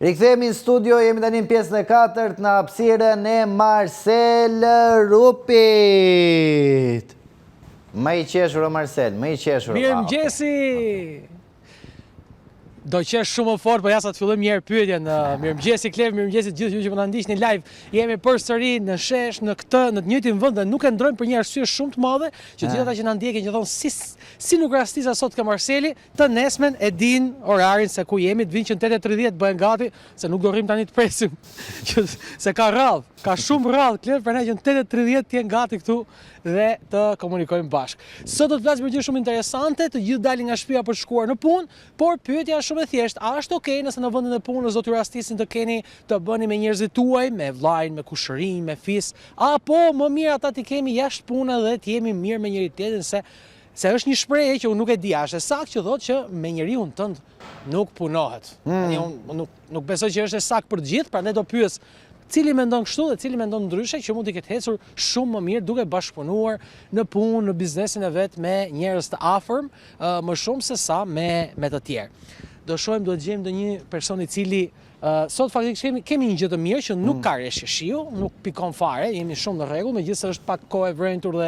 Rikthehemi në studio, jemi tani në pjesën e 4 në hapësirën e Marcel Rupit. Më i qeshur o Marcel, më i qeshur. Mirëmëngjesi! Do qesh shumë fort, po ja sa të fillojmë një herë pyetjen. Mirëmëngjesi Klev, mirëmëngjesi të gjithë ju që po na ndiqni live. Jemi përsëri në shesh, në të njëjtin vend dhe nuk e ndrojmë për një arsye shumë të madhe, që gjithë ata që na ndjekin që thonë si nuk rastisa sot ka Marceli, të nesmen e din orarin se ku jemi, të vinë që në 8:30 bëhen gati, se nuk do rrim tani të presim. Se ka radhë, ka shumë radhë Klev, prandaj që në 8:30 të jenë gati këtu dhe të komunikojmë bashkë. Sot do të flasim për gjë shumë interesante, të gjithë dalin nga shtëpia për të shkuar në punë, por pyetja është shumë e thjeshtë, a është okay nëse në vendin e punës do t'ju rastisin të keni të bëni me njerëzit tuaj, me vllajin, me kushërin, me fis, apo më mirë ata t'i kemi jashtë punë dhe të jemi mirë me njëri tjetrin se është një shprehje që unë nuk e di, a është saktë që thotë që me njeriu tënd nuk punohet. Unë nuk besoj që është saktë për të gjithë, prandaj do pyes cili mendon kështu dhe cili mendon ndryshe që mund t'i ketë ecur shumë më mirë duke bashkëpunuar në punë, në biznesin e vet me njerëz të afërm, më shumë se sa me të tjerë. Do shohim, do të gjejmë ndonjë person i cili sot faktikisht kemi një gjë të mirë që nuk ka rreshje shiu, nuk pikon fare, jemi shumë në rregull, megjithëse është pak kohë e vrentur dhe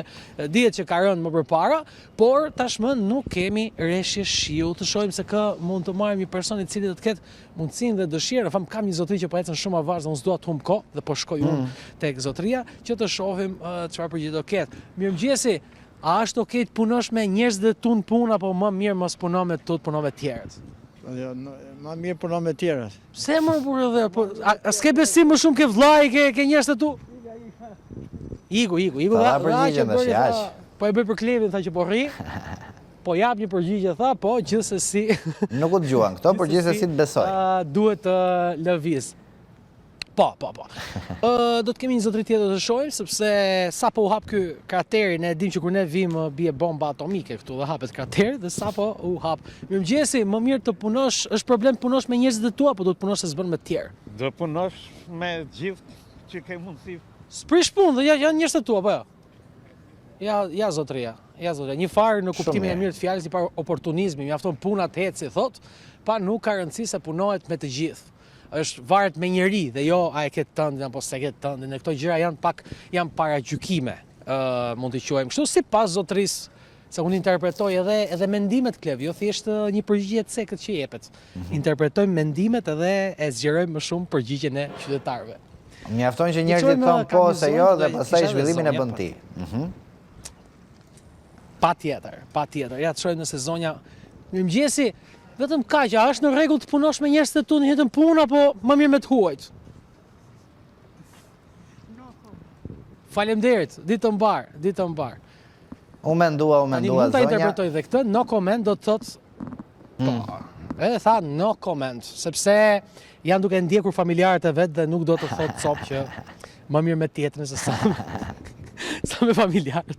dihet që ka rënë më përpara, por tashmë nuk kemi rreshje shiu. Të shohim se kë mund të marrim një person i cili do të ketë mundësinë dhe dëshirën. Kam një zotëri që po ecën shumë avash, unë s'dua të humb kohë dhe po shkoj unë tek zotëria që të shohim çfarë përgjigje do ketë. Mirëmëngjesi, a është okay të punosh me njerëz dhe tu në punë apo më mirë mos puno me tu të puno me të tjerët? Ma mirë puno me tjerët. Pse më burrë dhe, a s'ke besim më shumë ke vllai, ke njerëz të tu? Igu, po e bëj për Klevin, tha që po rri, po jap një përgjigje, tha, po gjithsesi. Nuk u dëgjuan këto, por gjithsesi të besoj. Duhet të lëviz. Po. Do të kemi një zotëri tjetër të shohim, sepse sa po u hap ky krateri, ne dim që kur ne vim bie bomba atomike këtu dhe hapet krateri dhe sa po u hap. Mirëmëngjesi, më mirë të punosh, është problem të punosh me njerëzit e tu apo do të punosh se s'bën me të tjerë? Do punosh me gjithë që ke mundësi. S'prish punë dhe janë njerëz të tu apo jo? Ja zotëria. Një farë në kuptimin e mirë të fjalës, një farë oportunizmi, mjafton puna të ecë, thot, pa nuk ka rëndësi se punohet me të gjithë. Është varet me njeri dhe jo a e ketë tëndin apo se ketë tëndin. Në këto gjëra janë paragjykime, mund t'i quajmë kështu, sipas zotërisë, se unë interpretoj edhe mendimet Klev, jo thjesht një përgjigje të sekët që jepet. Interpretojmë mendimet edhe e zgjerojmë më shumë përgjigjen e qytetarëve. Mjafton që njerëzit thonë po ose jo dhe pastaj zhvillimin e bën ti. Patjetër. Ja të shohim nëse zonja. Mirëmëngjesi, vetëm kaq, a është në rregull të punosh me njerëz të tu në njëjtën punë apo më mirë me të huajt? Faleminderit, ditë të mbar. Unë mendua Mund ta zonja. interpretoj dhe këtë, no comment do të thotë po. Edhe tha no comment, sepse janë duke ndjekur familjarët e vet dhe nuk do të thotë cop që më mirë me tjetrin se sa me familjarët.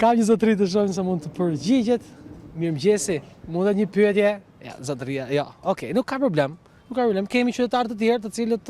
Kam një zotëri të shohim se mund të përgjigjet. Mirëmëngjesi, mundet një pyetje? Ja, zotëria, ja, okay, nuk ka problem. Kemi qytetarë të tjerë të cilët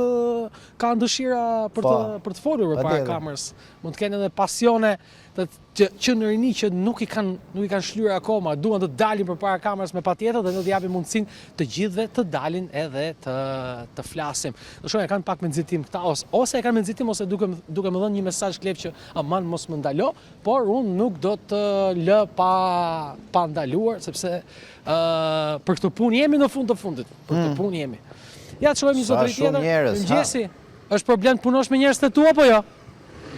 kanë dëshira për të folur përpara kamerës. Mund të kenë edhe pasione që në rini që nuk i kanë shlyer akoma, duan të dalin përpara kamerës me patjetër dhe do t'i japim mundësinë të gjithëve të dalin edhe të flasim. Do shohim, kanë pak me nxitim këta ose e kanë me nxitim ose duke më dhënë një mesazh Klev që aman mos më ndalo, por unë nuk do të lë pa ndaluar sepse për këtë punë jemi në fund të fundit. Për këtë punë jemi. Ja të shohim një zotëri tjetër. Mirëmëngjesi, është problem të punosh me njerëz të tu apo jo?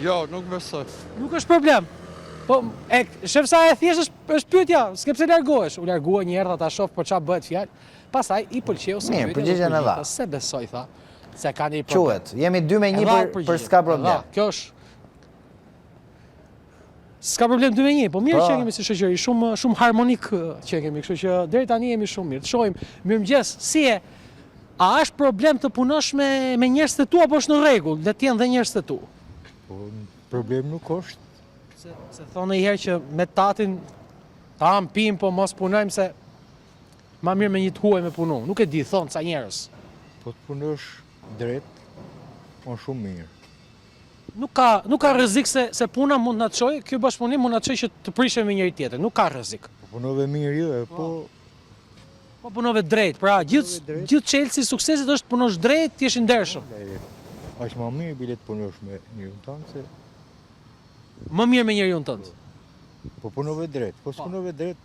Jo, nuk besoj. Nuk është problem. Po, shef sa e thjesht është pyetja, s'ke pse largohesh. U largua një herë ta shoh për çfarë bëhet fjalë. Pastaj i pëlqeu se Mirë, përgjigjen e dha. Se besoj tha, se ka një problem. Quhet, jemi 2-1 për s'ka problem. Kjo është s'ka problem 2-1, po mirë që kemi si shoqëri, shumë harmonik që kemi, kështu që deri tani jemi shumë mirë. Të shohim, mirëmëngjes, si e? A është problem të punosh me njerëz të tu apo është në rregull, le të jenë dhe njerëz të tu? Po, problem nuk është. Se thonë një herë që me tatin ta pim, po mos punojmë se ma mirë me një të huaj me punu. Nuk e di, thonë ca njerëz. Po të punosh drejt, po shumë mirë. Nuk ka rrezik se puna mund na çojë, ky bashkëpunim mund na çojë që të prishem me njëri tjetër. Nuk ka rrezik. Punove mirë jo, po Po punove drejt, pra gjithë Chelsea suksesit është punosh drejt, t'jesh i ndershëm. Është më mirë bilet punosh me njërin tënd se Më mirë me njeriu tënd. po punove drejt. Po s'punove drejt,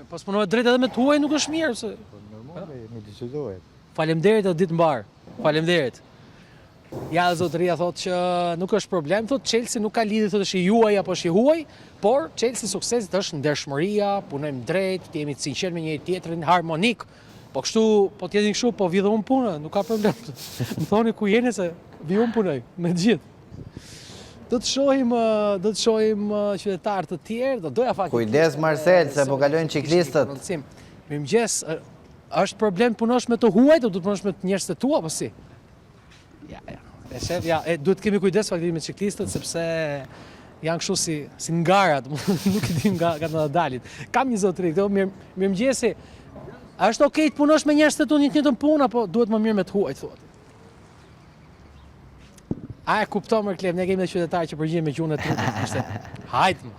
Po punove drejt edhe me tuaj nuk është mirë se. po normale nuk decidohet. Faleminderit atë ditë mbar. Faleminderit. Ja, zotëria thotë që nuk është problem, thotë Chelsea nuk ka lidhje thotë është i juaj apo është i huaj, por Chelsea suksesit është ndershmëria, punojmë drejt, jemi të sinqert me njëri tjetrin, harmonik. Po kështu, po t'jeni kështu, po vi dhe unë punë, nuk ka problem. Më thoni ku jeni se vi unë punoj, me gjithë. Do të shohim qytetarë të tjerë, do doja fakti. Kujdes Marcel, se po kalojnë ciklistët. Mirëmëngjes, është problem punosh me të huajt, do të punosh me njerëz të tua, apo si? Ja. E shef, ja, duhet kemi kujdes faktikisht me ciklistët, sepse janë kështu si ngarat, nuk e di nga në dalin. Kam një zotëri, këto mirëmëngjesi. Është okej të punosh me njerëz të tu një të njëjtën punë, apo duhet më mirë me të huajt, thuat? A e kupton më Klem, ne kemi dhe qytetarë që përgjigjen me gjuhën e trupit, ishte. Hajt më.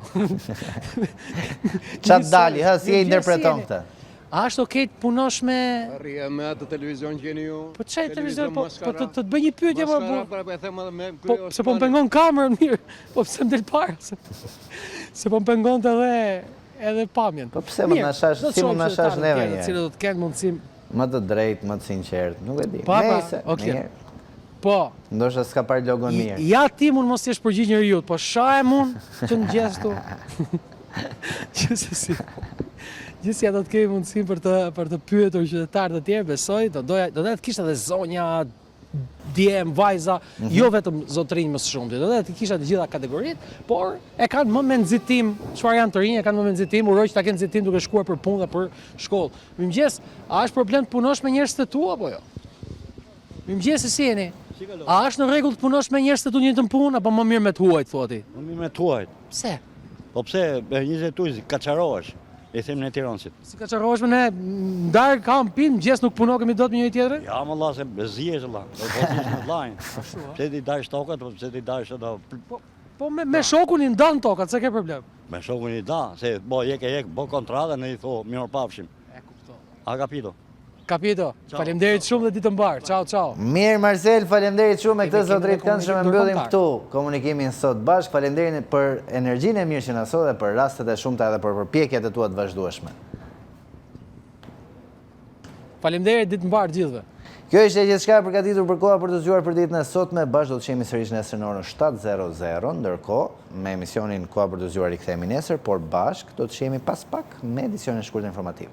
Qatë dali, si e interpreton këtë? A është okej të punosh me... Rria me atë televizion që jeni ju. Po çaj televizion, po të bëj një pyetje më Maskara, pra e them edhe me po se po më pengon kamerën mirë, po pse më del para se po më pengonte edhe pamjen. Po pse më na shash, si më na shash neve një. Cilë do të kenë mundësi Më të drejt, më të sinqert, nuk e di. Pa, Nëse, okay. mirë. Po, Ndoshta s'ka parë logon mirë. ja ti mund mos jesh përgjigj njeriu, po shahe mund që në gjestu. Gjithsesi do të kemi mundësi për të pyetur qytetarë të tjerë, besoj, do të kishte edhe zonja, djem, vajza, jo vetëm zotrinj më së shumti, do të kisha të gjitha kategoritë, por e kanë më me nxitim, çfarë janë të rinj, e kanë më me nxitim, uroj që ta kenë nxitim duke shkuar për punë dhe për shkollë. Mirëmëngjes, a është problem të punosh me njerëz të tu apo jo? Mirëmëngjes, si jeni? A është në rregull të punosh me njerëz të tu një të punë apo më mirë me të huajt, thoti? Më mirë me tuajt. Pse? Po pse, 20 tuaj kaçarohesh, i them në Tiranësit. Si ka çarrohesh me ne, ndarë kam pinë, mëngjes nuk puno kemi dot me njëri tjetrin? Ja, më Allah, se zihesh Allah, do të bësh në lajnë. Pse ti dash tokat, po pse ti dash ato... Po me shokun i ndan tokat, se ke problem? Me shokun i da, se bo jek, bo kontratën e i tho, mirë pafshim. E kuptoj. A kapito? Kapito, faleminderit shumë dhe ditë mbar. Ciao. Mirë Marcel, faleminderit shumë me këtë Kemi zotërit edhe këndshëm e komunikim mbyllim ndërkombëtar. këtu komunikimin sot bashkë. Faleminderit për energjinë e mirë që na sotë dhe për rastet e shumta edhe për përpjekjet e tua të vazhdueshme. Faleminderit, ditë mbar gjithëve. Kjo ishte gjithçka e përgatitur për koha për të zgjuar për ditën e sotme. Bashkë do të shihemi sërish nesër në orën 7:00, ndërkohë me emisionin Koha për të zgjuar rikthehemi nesër, por bashkë do të shihemi pas pak me edicionin e shkurtër informativ.